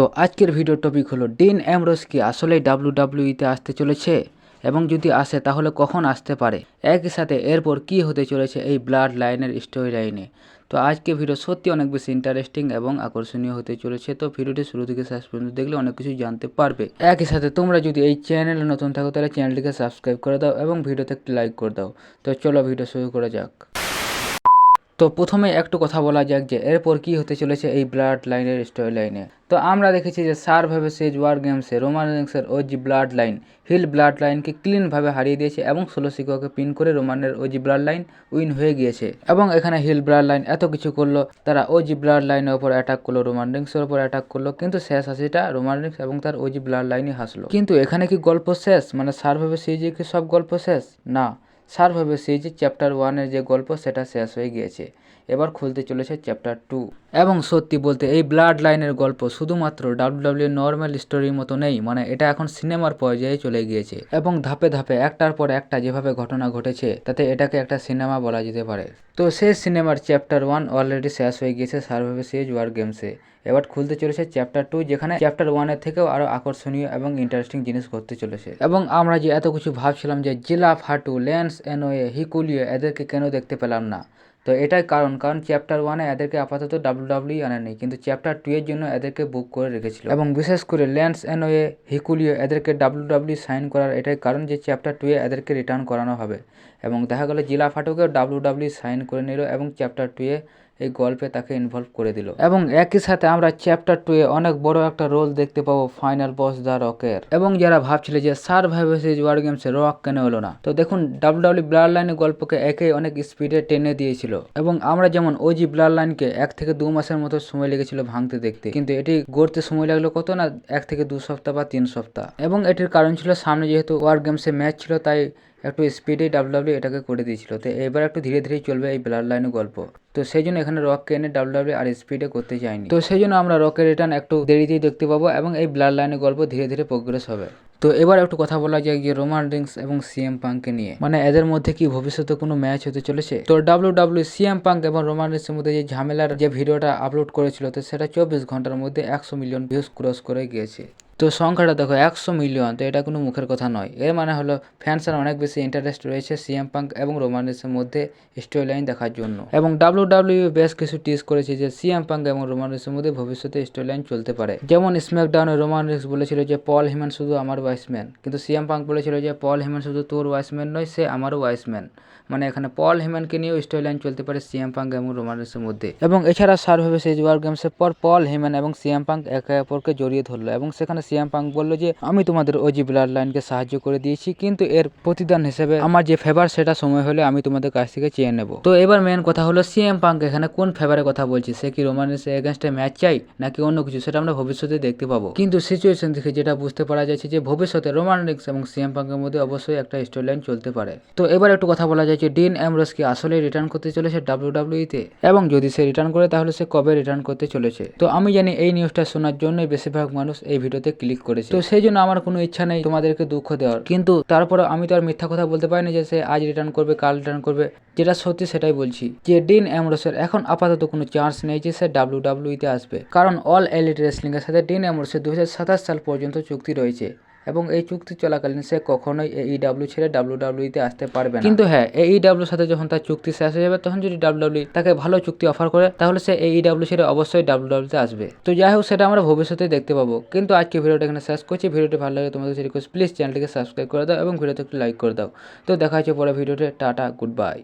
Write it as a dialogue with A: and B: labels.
A: তো আজকের video topic হলো ডিন অ্যামব্রোস কি আসলেই ডাব্লিউডাব্লিউইতে আসতে চলেছে এবং যদি আসে তাহলে কখন আসতে পারে, একই সাথে এরপর কি হতে চলেছে এই ব্লাড লাইনের স্টোরি লাইনে। তো আজকে ভিডিও সত্যি অনেক বেশি ইন্টারেস্টিং এবং আকর্ষণীয় হতে চলেছে। তো ভিডিওটি শুরু থেকে শেষ পর্যন্ত দেখলে অনেক কিছু জানতে পারবে। একই সাথে তোমরা যদি এই চ্যানেলে নতুন থাকো তাহলে চ্যানেলটিকে সাবস্ক্রাইব করে দাও এবং ভিডিওতে একটি লাইক করে দাও। তো চলো ভিডিও শুরু করা যাক। তো প্রথমে একটু কথা বলা যাক যে এরপর কি হতে চলেছে এই ব্লাড লাইনের স্টোরি লাইনে। তো আমরা দেখেছি যে সার্ভাইভার ওয়ার গেমসে রোমান রেন্সের ওজি ব্লাড লাইন হিল ব্লাড লাইনকে ক্লিনভাবে হারিয়ে দিয়েছে এবং 16 শিকারকে পিন করে রোমানের ওজি ব্লাড লাইন উইন হয়ে গিয়েছে। এবং এখানে হিল ব্লাড লাইন এত কিছু করলো, তারা ওজি ব্লাড লাইনের ওপর অ্যাটাক করলো, রোমান রেন্সের ওপর অ্যাটাক করলো, কিন্তু শেষ হাসিটা রোমান রেন্স এবং তার ওজি ব্লাড লাইনই হাসলো। কিন্তু এখানে কি গল্প শেষ? মানে সার্ভাইভার সিরিজে কি সব গল্প শেষ? না, সার্ভাইভার সিরিজে চ্যাপ্টার 1-এর যে গল্প সেটা শেষ হয়ে গিয়েছে। এবার খুলতে চলেছে চ্যাপ্টার 2। এবং সত্যি বলতে এই ব্লাড লাইনের গল্প শুধুমাত্র ডাব্লিউডাব্লিউ নর্মাল স্টোরির মতো নেই, মানে এটা এখন সিনেমার পর্যায়ে চলে গিয়েছে এবং ধাপে ধাপে একটার পর একটা যেভাবে ঘটনা ঘটেছে তাতে এটাকে একটা সিনেমা বলা যেতে পারে। তো সেই সিনেমার চ্যাপ্টার 1 অলরেডি শেষ হয়ে গিয়েছে সার্ভাইভার সিরিজ ওয়ার গেমসে। এবার খুলতে চলেছে চ্যাপ্টার 2, যেখানে চ্যাপ্টার 1-এর থেকেও আরও আকর্ষণীয় এবং ইন্টারেস্টিং জিনিস ঘটতে চলেছে। এবং আমরা যে এত কিছু ভাবছিলাম যে জিলা ফাটু, ল্যান্স এনোয়ে, হিকুলিও এদেরকে কেন দেখতে পেলাম না, তো এটাই কারণ চ্যাপ্টার 1-এ এদেরকে আপাতত ডাব্লিউডাব্লিউ আনেনি, কিন্তু চ্যাপ্টার 2-এর জন্য এদেরকে বুক করে রেখেছিল। এবং বিশেষ করে ল্যান্স এনোয়ে, হিকুলিও এদেরকে ডাব্লিউডাব্লিউ সাইন করার এটাই কারণ যে চ্যাপ্টার 2-এ এদেরকে রিটার্ন করানো হবে। এবং দেখা গেল জিলা ফাটুকেও ডাব্লিউডাব্লিউ সাইন করে নিল এবং চ্যাপ্টার 2-এ এই গল্পে তাকে ইনভলভ করে দিল। এবং একই সাথে আমরা চ্যাপ্টার 2-এ অনেক বড় একটা রোল দেখতে পাবো ফাইনাল বস দ্য রকের। এবং যারা ভাবছিল যে সার্ভাইভার সিরিজ ওয়ার গেমসে রক কেন হলো না, তো দেখুন ডাব্লিউডাব্লিউ ব্লাড লাইনের গল্পকে একে অনেক স্পিডে টেনে দিয়েছিল। এবং আমরা যেমন ওজি ব্লাড লাইনকে 1 থেকে 2 মাসের মতো সময় লেগেছিল ভাঙতে দেখতে, কিন্তু এটি গড়তে সময় লাগলো কত না 1 থেকে 2 সপ্তাহ বা 3 সপ্তাহ। এবং এটির কারণ ছিল সামনে যেহেতু ওয়ার গেমসে ম্যাচ ছিল, তাই একটু স্পিডে ডাব্লিউডাব্লিউ এটাকে করে দিয়েছিল। তো এবার একটু ধীরে ধীরে চলবে এই ব্লাড লাইনের গল্প। তো সেই জন্য এখানে রককে এনে ডাব্লিউডাব্লিউ আর স্পিডে করতে চায়নি। তো সেই জন্য আমরা রকের রিটার্ন একটু দেরিতেই দেখতে পাবো এবং এই ব্লাড লাইনের গল্প ধীরে ধীরে প্রোগ্রেস হবে। তো এবার একটু কথা বলা যায় যে রোমান রিন্স এবং সিএম পাঙ্ককে নিয়ে, মানে এদের মধ্যে কি ভবিষ্যতে কোনো ম্যাচ হতে চলেছে? তো ডাব্লিউডাব্লিউ সিএম পাঙ্ক এবং রোমান রিন্সের মধ্যে যে ঝামেলার যে ভিডিওটা আপলোড করেছিল, তো সেটা 24 ঘন্টার মধ্যে 100 মিলিয়ন ভিউজ ক্রস করে গিয়েছে। তো সংখ্যাটা দেখো 100 মিলিয়ন, তো এটা কোনো মুখের কথা নয়। এর মানে হলো ফ্যান্সরা অনেক বেশি ইন্টারেস্ট রয়েছে সিএম পাঙ্ক এবং রোমান রিন্সের মধ্যে স্টোরি লাইন দেখার জন্য। এবং ডাব্লিউডাব্লিউ বেশ কিছু টিজ করেছে যে সিএম পাঙ্ক এবং রোমান রিন্সের মধ্যে ভবিষ্যতে স্টোরি লাইন চলতে পারে। যেমন স্ম্যাকডাউনে রোমান রিন্স বলেছিল যে পল হেমন শুধু আমার ওয়াইসম্যান, কিন্তু সিএম পাঙ্ক বলেছিল যে পল হেমন শুধু তোর ওয়াইসম্যান নয়, সে আমারও ওয়াইসম্যান। মানে এখানে পল হেমনকে নিয়েও স্টোরি লাইন চলতে পারে সিএম পাঙ্ক এবং রোমান রিন্সের মধ্যে। এবং এছাড়া সার্ভাইভার সিরিজ ওয়ার গেমসের পর পল হেমন এবং সিএম পাঙ্ক একে অপরকে জড়িয়ে ধরলো এবং সেখানে সিএম পাঙ্ক বললো যে আমি তোমাদের ওজি ব্লাড লাইনকে সাহায্য করে দিয়েছি, কিন্তু এর প্রতিদান হিসেবে আমার যে ফেভার সেটা সময় হলে আমি তোমাদের কাছ থেকে চেয়ে নেব। তো এবার মেন কথা হলো সিএম পাঙ্ক এখানে কোন ফেভারের কথা বলছে, সে কি রোমান রিন্সের এগেনস্টে ম্যাচ চাই নাকি অন্য কিছু, সেটা আমরা ভবিষ্যতে দেখতে পাবো। কিন্তু সিচুয়েশন থেকে যেটা বুঝতে পারা যাচ্ছে যে ভবিষ্যতে রোমান রিন্স এবং সিএম পাঙ্কের মধ্যে অবশ্যই একটা স্টোরি লাইন চলতে পারে। তো এবার একটু কথা বলা যায় যে ডিন অ্যামব্রোস কি আসলে রিটার্ন করতে চলেছে ডাব্লিউডাব্লিউইতে, এবং যদি সে রিটার্ন করে তাহলে সে কবে রিটার্ন করতে চলেছে। তো আমি জানি এই নিউজটা শোনার জন্যই বেশিরভাগ মানুষ এই ভিডিওতে ক্লিক করেছে। তো সেই জন্য আমার কোনো ইচ্ছা নেই তোমাদেরকে দুঃখ দেওয়ার, কিন্তু তারপরে আমি তো আর মিথ্যা কথা বলতে পারি না যে সে আজ রিটার্ন করবে কাল রিটার্ন করবে। যেটা সত্যি সেটাই বলছি যে ডিন অ্যামব্রোসের এখন আপাতত কোনো চান্স নেই যে সে ডাব্লিউডাব্লিউইতে আসবে, কারণ অল এলিট রেসলিং এর সাথে ডিন অ্যামব্রোসের 2027 সাল পর্যন্ত চুক্তি রয়েছে এবং এই চুক্তি চলাকালীন সে কখনোই এইডাব্লিউ ছেড়ে ডাব্লিউডাব্লিউইতে আসতে পারবে না। কিন্তু হ্যাঁ, এইডাব্লিউর সাথে যখন তার চুক্তি শেষ হয়ে যাবে তখন যদি ডাব্লিউডাব্লিউ তাকে ভালো চুক্তি অফার করে তাহলে সে এইডাব্লিউ ছেড়ে অবশ্যই ডাব্লিউডাব্লিউতে আসবে। তো যাই হোক, সেটা আমরা ভবিষ্যতে দেখতে পাবো। কিন্তু আজকে ভিডিওটা এখানে শেষ করছি। ভিডিওটি ভালো লাগে তোমাদের কাছে রিকোয়েস্ট, প্লিজ চ্যানেলটিকে সাবস্ক্রাইব করে দাও এবং ভিডিওতে একটু লাইক করে দাও। তো দেখা হচ্ছে পরে ভিডিওতে। Tata, good bye.